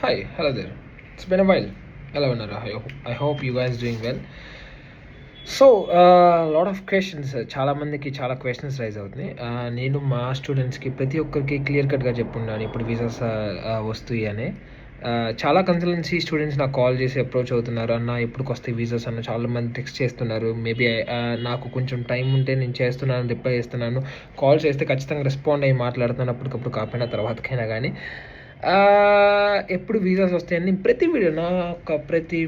Hi, hello there. It's been a while. Hello, Nara. I hope you guys doing well. So lot of questions చాలా మందికి చాలా questions rise అవుతున్నాయి. నేను మా స్టూడెంట్స్కి ప్రతి ఒక్కరికి క్లియర్ కట్గా చెప్పున్నాను ఇప్పుడు వీసాస్ వస్తాయి అని. చాలా కన్సల్టెన్సీ స్టూడెంట్స్ నాకు కాల్ చేసి అప్రోచ్ అవుతున్నారు, అన్న ఎప్పటికి వస్తాయి వీసాస్ అన్న. చాలా మంది టెక్స్ట్ చేస్తున్నారు. మేబీ నాకు కొంచెం టైం ఉంటే నేను చేస్తున్నాను, రిప్లై చేస్తున్నాను. కాల్ చేస్తే ఖచ్చితంగా రెస్పాండ్ అయ్యి మాట్లాడుతున్నాను, అప్పటికప్పుడు కాకపోయినా తర్వాతకైనా. కానీ ఎప్పుడు వీసాస్ వస్తాయని ప్రతి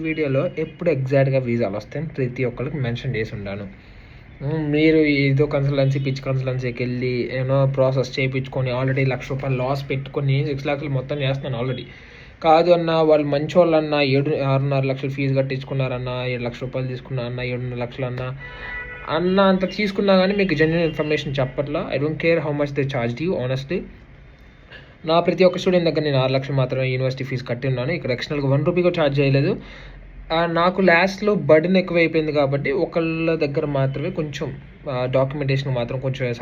వీడియోలో ఎప్పుడు ఎగ్జాక్ట్గా వీసాలు వస్తాయని ప్రతి ఒక్కరికి మెన్షన్ చేసి ఉన్నాను. మీరు ఏదో పిచ్ కన్సల్టెన్సీకి వెళ్ళి ప్రాసెస్ చేయించుకొని ఆల్రెడీ ₹1,00,000 లాస్ పెట్టుకొని 6 lakhs మొత్తం చేస్తున్నాను ఆల్రెడీ. కాదు అన్న, వాళ్ళు మంచి వాళ్ళు అన్న, 6.5 లక్షలు ఫీజు కట్టించుకున్నారన్న, ₹7 లక్షలు తీసుకున్నారన్న, 7.5 లక్షలు అన్న అంత తీసుకున్నా కానీ మీకు జెన్యూన్ ఇన్ఫర్మేషన్ చెప్పట్లా. I don't care how much they charge you honestly. నా ప్రతి ఒక్క స్టూడెంట్ దగ్గర నేను 6 లక్షలు మాత్రమే యూనివర్సిటీ ఫీజు కట్టి ఉన్నాను. ఇక్కడ ఎక్స్టర్నల్గా ₹1 కూడా ఛార్జ్ చేయలేదు. నాకు లాస్ట్లో బర్డెన్ ఎక్కువైపోయింది కాబట్టి ఒకళ్ళ దగ్గర మాత్రమే కొంచెం డాక్యుమెంటేషన్ మాత్రం కొంచెం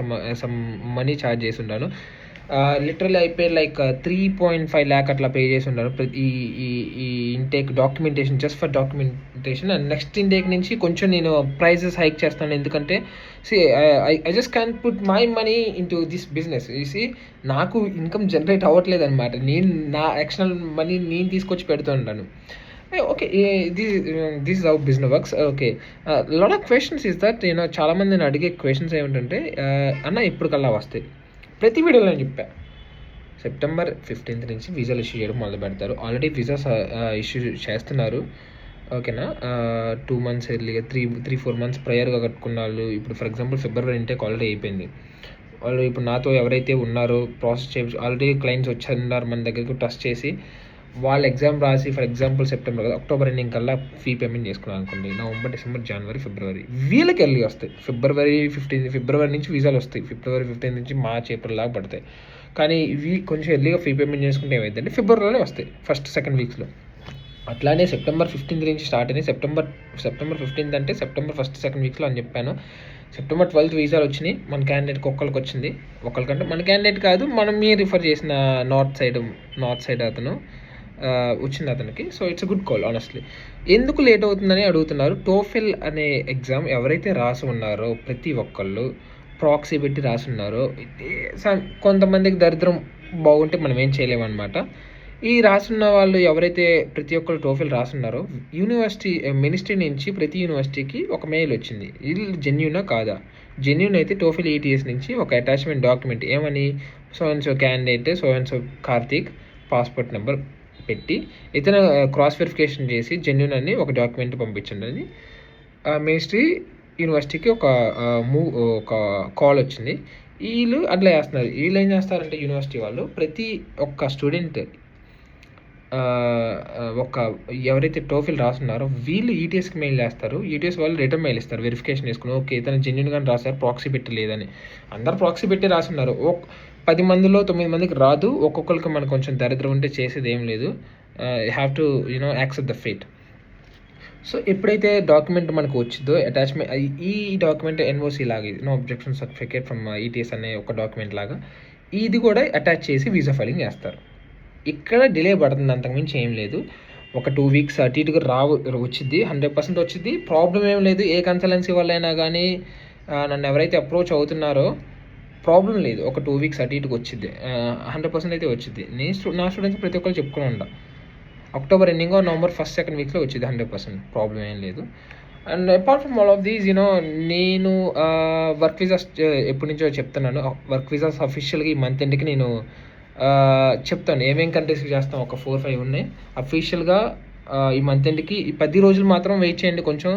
సమ్ మనీ ఛార్జ్ చేసి ఉన్నాను. లిటరల్లీ అయిపోయి 3.5 lakh అట్లా పే చేసి ఉన్నాను ఈ intake documentation, just for documentation. And next intake నుంచి కొంచెం నేను ప్రైజెస్ హైక్ చేస్తాను, ఎందుకంటే I just can put my money into this business. నాకు ఇన్కమ్ జనరేట్ అవ్వట్లేదు అనమాట. నేను నా ఎక్స్టర్నల్ మనీ నేను తీసుకొచ్చి పెడుతుంటాను. Okay, this is how business works. Okay, lot of questions is that చాలామంది నేను అడిగే క్వశ్చన్స్ ఏమిటంటే, అన్న ఎప్పటికల్లా వస్తాయి. ప్రతి వీడియోలో నేను చెప్పా, September 15th నుంచి వీసాలు ఇష్యూ చేయడం మొదలు పెడతారు. ఆల్రెడీ వీసాస్ ఇష్యూ చేస్తున్నారు, ఓకేనా. 2 months ఎర్లీగా 3-4 months ప్రయర్గా కట్టుకున్న వాళ్ళు ఇప్పుడు for example February intake already అయిపోయింది. వాళ్ళు ఇప్పుడు నాతో ఎవరైతే ఉన్నారో ప్రాసెస్ చేసి ఆల్రెడీ క్లయింట్స్ వచ్చారు మన దగ్గరికి ట్రస్ట్ చేసి, వాళ్ళు ఎగ్జామ్ రాసి ఫర్ ఎగ్జాంపుల్ అక్టోబర్ ఎండింగ్ కల్లా ఫీ పేమెంట్ చేసుకున్నాను అనుకోండి, నవంబర్, డిసెంబర్, జనవరి, ఫిబ్రవరి వీళ్ళకి వెళ్ళి వస్తాయి. ఫిబ్రవరి నుంచి వీసాలు వస్తాయి. ఫిబ్రవరి 15 నుంచి మార్చ్, ఏప్రిల్ లాగా పడతాయి. కానీ ఇవి కొంచెం ఎర్లీగా ఫీ పేమెంట్ చేసుకుంటే ఏమైందంటే ఫిబ్రవరిలోనే వస్తాయి, 1st-2nd weeks. అట్లానే September 15th నుంచి స్టార్ట్ అయినాయి. సెప్టెంబర్ 15th అంటే సెప్టెంబర్ 1st-2nd weeks అని చెప్పాను. September 12th వీసాలు వచ్చినాయి. మన క్యాండిడేట్కి ఒక్కరికి వచ్చింది. ఒక్కరికంటే మన క్యాండిడేట్ కాదు, మనం మీరు రిఫర్ చేసిన నార్త్ సైడ్ అతను వచ్చింది అతనికి. So it's a good call honestly. ఎందుకు లేట్ అవుతుందని అడుగుతున్నారు. టోఫెల్ అనే ఎగ్జామ్ ఎవరైతే రాసి ఉన్నారో ప్రతి ఒక్కళ్ళు ప్రాక్సీ పెట్టి రాసి ఉన్నారో, కొంతమందికి దరిద్రం బాగుంటే మనం ఏం చేయలేమన్నమాట. ఈ రాసున్న వాళ్ళు ఎవరైతే ప్రతి ఒక్కరు టోఫెల్ రాసున్నారో, మినిస్ట్రీ నుంచి ప్రతి యూనివర్సిటీకి ఒక మెయిల్ వచ్చింది. ఇది జెన్యూనా కాదా? జెన్యూన్ అయితే టోఫెల్ ETS నుంచి ఒక అటాచ్మెంట్ డాక్యుమెంట్ ఏమని, so and so candidate, so and so Karthik, passport number పెట్టి ఇతను క్రాస్ వెరిఫికేషన్ చేసి జెన్యూన్ అని ఒక డాక్యుమెంట్ పంపించండి అని మినిస్ట్రీ యూనివర్సిటీకి ఒక కాల్ వచ్చింది. వీళ్ళు అట్లా చేస్తున్నారు. వీళ్ళు ఏం చేస్తారంటే యూనివర్సిటీ వాళ్ళు ప్రతి ఒక్క స్టూడెంట్ ఎవరైతే టోఫెల్ రాస్తున్నారో వీళ్ళు ETSకి మెయిల్ చేస్తారు. ETS వాళ్ళు రిటర్న్ మెయిల్ ఇస్తారు వెరిఫికేషన్ చేసుకుని, ఓకే ఇతను జెన్యూన్గానే రాశారు, ప్రాక్సీ పెట్టలేదని. అందరు ప్రాక్సీ పెట్టి రాస్తున్నారు. 10 మందిలో 9 మందికి రాదు. ఒక్కొక్కరికి మనకు కొంచెం దరిద్రం ఉంటే చేసేది ఏం లేదు. Have to accept the fate. So ఎప్పుడైతే డాక్యుమెంట్ మనకు వచ్చిందో అటాచ్మెంట్, ఈ డాక్యుమెంట్ NOC లాగా, ఇది no objection certificate from ETS అనే ఒక డాక్యుమెంట్ లాగా ఇది కూడా అటాచ్ చేసి వీసా ఫైలింగ్ చేస్తారు. ఇక్కడ డిలే పడుతుంది, అంతకుమించి ఏం లేదు. ఒక 2 weeks అటు ఇటుగా వచ్చింది, 100% వచ్చింది. ప్రాబ్లం ఏం లేదు. ఏ కన్సల్టెన్సీ వాళ్ళైనా కానీ నన్ను ఎవరైతే అప్రోచ్ అవుతున్నారో ప్రాబ్లం లేదు. ఒక 2 weeks అటు ఇటుకు వచ్చింది, 100% అయితే వచ్చింది. నా స్టూడెంట్స్ ప్రతి ఒక్కరు చెప్పుకుని ఉండ, October ending November 1st-2nd weeks వచ్చింది, 100% ప్రాబ్లం ఏం లేదు. And apart from all of these నేను వర్క్ వీసాస్ ఎప్పటి నుంచో చెప్తున్నాను. వర్క్ వీసాస్ అఫీషియల్గా ఈ మంత్ ఎండ్కి నేను చెప్తాను ఏమేం కంట్రీస్కి చేస్తాం. ఒక 4-5 ఉన్నాయి అఫీషియల్గా ఈ మంత్ ఎండ్కి. 10 రోజులు మాత్రం వెయిట్ చేయండి. కొంచెం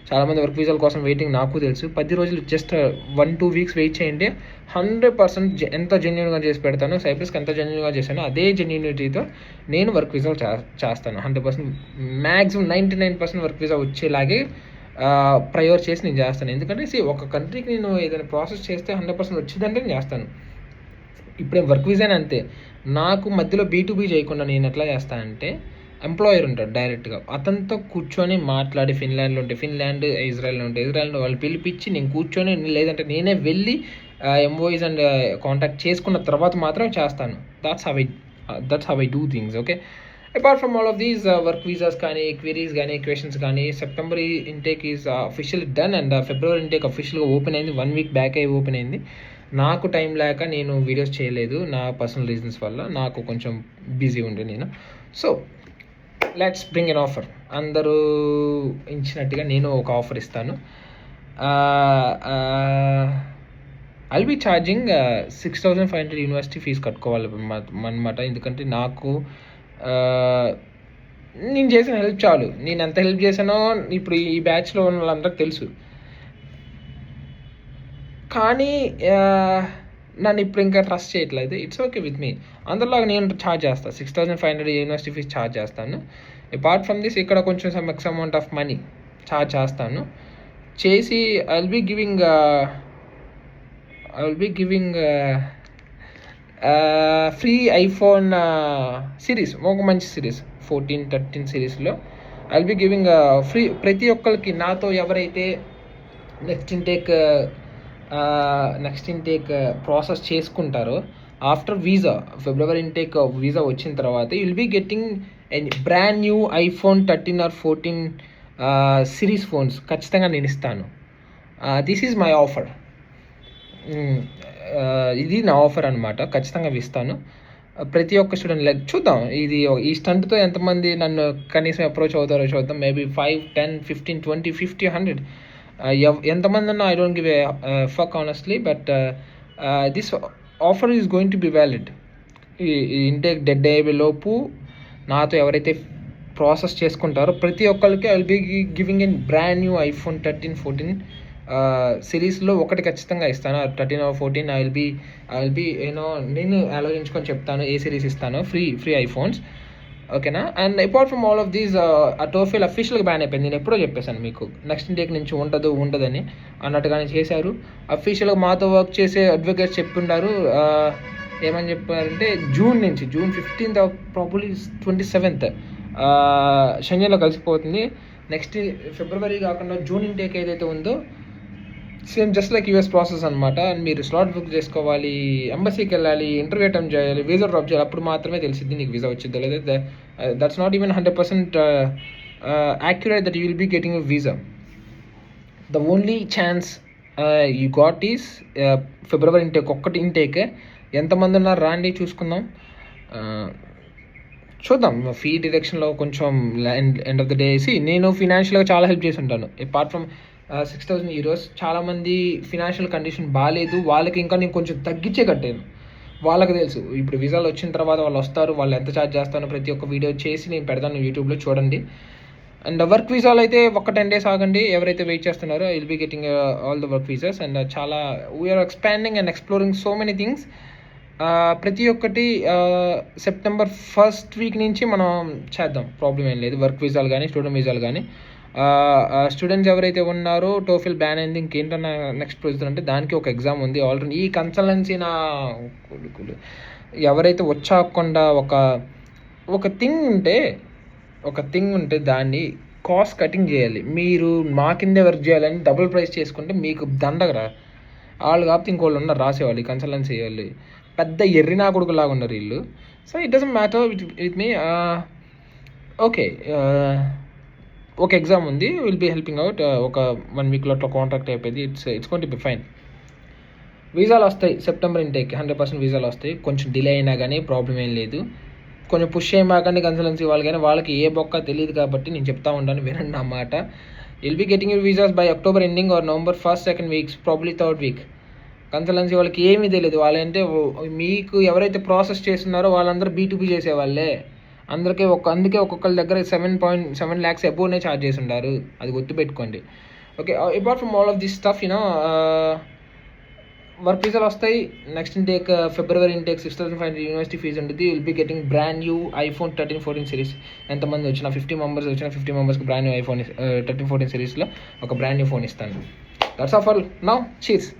చాలామంది వర్క్ వీసాల కోసం వెయిటింగ్, నాకు తెలుసు. 10 రోజులు, జస్ట్ 1-2 weeks వెయిట్ చేయండి. 100% ఎంత జెన్యూన్గా చేసి పెడతాను. సైప్రస్కి ఎంత జెన్యూన్గా చేశాను అదే జెన్యూనిటీతో నేను వర్క్ వీసాలు చేస్తాను. 100%, మ్యాక్సిమం 99% వర్క్ వీసా వచ్చేలాగే ప్రయోర్ చేసి నేను చేస్తాను. ఎందుకంటే ఒక కంట్రీకి నేను ఏదైనా ప్రాసెస్ చేస్తే 100% వచ్చిందంటే నేను చేస్తాను. ఇప్పుడే వర్క్ వీసానే అంతే. నాకు మధ్యలో B2B చేయకుండా నేను ఎట్లా చేస్తానంటే, ఎంప్లాయర్ ఉంటాడు డైరెక్ట్గా, అతనితో కూర్చొని మాట్లాడి, ఫిన్లాండ్లో ఉంటే ఫిన్లాండ్, ఇజ్రాయెల్లో ఉంటే ఇజ్రాయెల్లో వాళ్ళు పిలిపించి నేను కూర్చొని, లేదంటే నేనే వెళ్ళి MOEs అండ్ కాంటాక్ట్ చేసుకున్న తర్వాత మాత్రం చేస్తాను. That's how I do things. Okay, apart from all of these work visas కానీ క్వరీస్ కానీ క్వశ్చన్స్ కానీ September intake is official done and February intake అఫీషియల్గా ఓపెన్ అయింది. 1 week బ్యాక్ అయి ఓపెన్ అయింది. నాకు టైం లేక నేను వీడియోస్ చేయలేదు, నా పర్సనల్ రీజన్స్ వల్ల. నాకు కొంచెం బిజీ ఉండే నేను. So let's bring an offer. అందరూ ఇచ్చినట్టుగా నేను ఒక ఆఫర్ ఇస్తాను. I'll be charging 6,500 university fees కట్టుకోవాలి అనమాట. ఎందుకంటే నాకు నేను చేసిన హెల్ప్ చాలు. నేను ఎంత హెల్ప్ చేశానో ఇప్పుడు ఈ బ్యాచ్లో ఉన్న వాళ్ళందరికీ తెలుసు. కానీ నన్ను ఇప్పుడు ఇంకా ట్రస్ట్ చేయట్లేదు. It's okay with me. అందరిలాగా నేను ఛార్జ్ చేస్తాను. 6,500 యూనివర్సిటీ ఫీజు ఛార్జ్ చేస్తాను. అపార్ట్ ఫ్రమ్ దిస్ ఇక్కడ కొంచెం ex amount of money charge చేస్తాను. చేసి I will be giving free iPhone series, ఒక మంచి సిరీస్ 14, 13 సిరీస్లో I will be giving free ప్రతి ఒక్కరికి. నాతో ఎవరైతే నెక్స్ట్ ఇంటేక్ ప్రాసెస్ చేసుకుంటారో after visa, February intake visa వచ్చిన తర్వాత you will be getting brand new iPhone 13 or 14 series phones ఖచ్చితంగా నేను ఇస్తాను. This is my offer. ఇది నా ఆఫర్ అనమాట. ఖచ్చితంగా ఇస్తాను. ప్రతి ఒక్క స్టూడెంట్ చూద్దాం ఇది ఈ స్టంట్తో ఎంతమంది నన్ను కనీసం అప్రోచ్ అవుతారో చూద్దాం. మేబీ 5, 10, 15, 20, 50, 100 ఎంతమంది ఉన్నా I don't give a fuck honestly. But this offer is going to be valid. ఈ ఇంటేక్ డెడ్ అయ్యే లోపు నాతో ఎవరైతే ప్రాసెస్ చేసుకుంటారో ప్రతి ఒక్కరికి I will be giving an brand new iPhone 13, 14 సిరీస్లో ఒకటి ఖచ్చితంగా ఇస్తాను. 13 or 14 ఐ విల్ బీ నేను ఆలోచించుకొని చెప్తాను ఏ సిరీస్ ఇస్తానో. ఫ్రీ ఐఫోన్స్, ఓకేనా. And apart from all of these TOEFL అఫీషియల్గా బ్యాన్ అయిపోయింది. నేను ఎప్పుడో చెప్పేశాను మీకు, నెక్స్ట్ ఇంటేక్ నుంచి ఉండదని అన్నట్టుగానే చేశారు. అఫీషియల్గా మాతో వర్క్ చేసే అడ్వకేట్స్ చెప్పున్నారు. ఏమని చెప్పారంటే జూన్ 15th ప్రాబబ్లీ 27th షెంజన్లో కలిసిపోతుంది. నెక్స్ట్ ఫిబ్రవరి కాకుండా జూన్ ఇంటేక్ ఏదైతే ఉందో same just like US process అనమాట. మీరు స్లాట్ బుక్ చేసుకోవాలి, ఎంబసీకి వెళ్ళాలి, ఇంటర్వ్యూ అటెంప్ట్ చేయాలి, వీసా డ్రాప్ చేయాలి. అప్పుడు మాత్రమే తెలిసిద్ది నీకు వీసా వచ్చిద్దో లేదా. That's not even 100% accurate that you will be getting a visa. The only chance you got is February intake, ఒక్కటి ఇంటేక్. ఎంతమంది ఉన్నారు రాండి చూసుకుందాం. చూద్దాం ఫీ డిడక్షన్లో కొంచెం ఎండ్ ఆఫ్ ద డే నేను ఫినాన్షియల్గా చాలా హెల్ప్ చేసి ఉంటాను. అపార్ట్ ఫ్రమ్ 6,000 euros చాలామంది ఫినాన్షియల్ కండిషన్ బాగాలేదు, వాళ్ళకి ఇంకా నేను కొంచెం తగ్గించే కట్టాను. వాళ్ళకి తెలుసు ఇప్పుడు వీసాలు వచ్చిన తర్వాత వాళ్ళు వస్తారు, వాళ్ళు ఎంత ఛార్జ్ చేస్తానో ప్రతి ఒక్క వీడియో చేసి నేను పెడతాను యూట్యూబ్లో, చూడండి. అండ్ వర్క్ వీసాలు అయితే ఒక 10 days ఆగండి. ఎవరైతే వెయిట్ చేస్తున్నారో I will be getting all the work visas. And చాలా we're expanding and exploring so many things. ప్రతి ఒక్కటి సెప్టెంబర్ 1st week నుంచి మనం చేద్దాం, ప్రాబ్లం ఏం లేదు. వర్క్ వీసాలు కానీ స్టూడెంట్ వీసాలు కానీ. స్టూడెంట్స్ ఎవరైతే ఉన్నారో టోఫెల్ బ్యాన్ అయింది, ఇంకేంటన్నా నెక్స్ట్ ప్రొసీజర్ అంటే దానికి ఒక ఎగ్జామ్ ఉంది ఆల్రెడీ. ఈ కన్సల్టెన్సీ నా ఎవరైతే వచ్చాకుండా ఒక థింగ్ ఉంటే దాన్ని కాస్ట్ కటింగ్ చేయాలి. మీరు మా కిందే వర్క్ చేయాలని డబుల్ ప్రైస్ చేసుకుంటే మీకు దండగరా. వాళ్ళు కాకపోతే ఇంకోళ్ళు ఉన్నారు రాసేవాళ్ళు, కన్సల్టెన్సీ వాళ్ళు పెద్ద ఎర్రినా కొడుకులాగా ఉన్నారు వీళ్ళు. So it doesn't matter with me. Okay, ఒక ఎగ్జామ్ ఉంది, విల్ బీ హెల్పింగ్ అవుట్. ఒక 1 weekలో అట్లా కాంట్రాక్ట్ అయిపోయింది. It's going to be fine. వీసాలు వస్తాయి సెప్టెంబర్ ఇంటేక్, 100% వీసాలు వస్తాయి. కొంచెం డిలే అయినా కానీ ప్రాబ్లం ఏం లేదు. కొంచెం పుష్ చేయమాకండి కన్సల్టెన్సీ వాళ్ళు, కానీ వాళ్ళకి ఏ బొక్క తెలియదు కాబట్టి నేను చెప్తా ఉంటాను, వినండి నా మాట. Will be getting your visas by October ending or November 1st, 2nd weeks, probably 3rd week. Consultancy వాళ్ళకి ఏమీ తెలియదు. వాళ్ళంటే మీకు ఎవరైతే ప్రాసెస్ చేస్తున్నారో వాళ్ళందరూ B2B చేసేవాళ్ళే. అందుకే ఒక్కొక్కరి దగ్గర 7.7 lakhs అబోవ్నే ఛార్జ్ చేసి ఉంటారు, అది గుర్తుపెట్టుకోండి. Okay, apart from all of this stuff work వీసాలు వస్తాయి. Next intake February intake 6,500 university fees ఉంటుంది. Will be getting brand new iPhone 13, 14 series. ఎంతమంది వచ్చినా 50 మెంబర్స్కి బ్రాండ్ న్యూ ఐఫోన్ 13, 14 సిరీస్లో ఒక బ్రాండ్ న్యూ ఫోన్ ఇస్తాను. That's all for now. Cheers.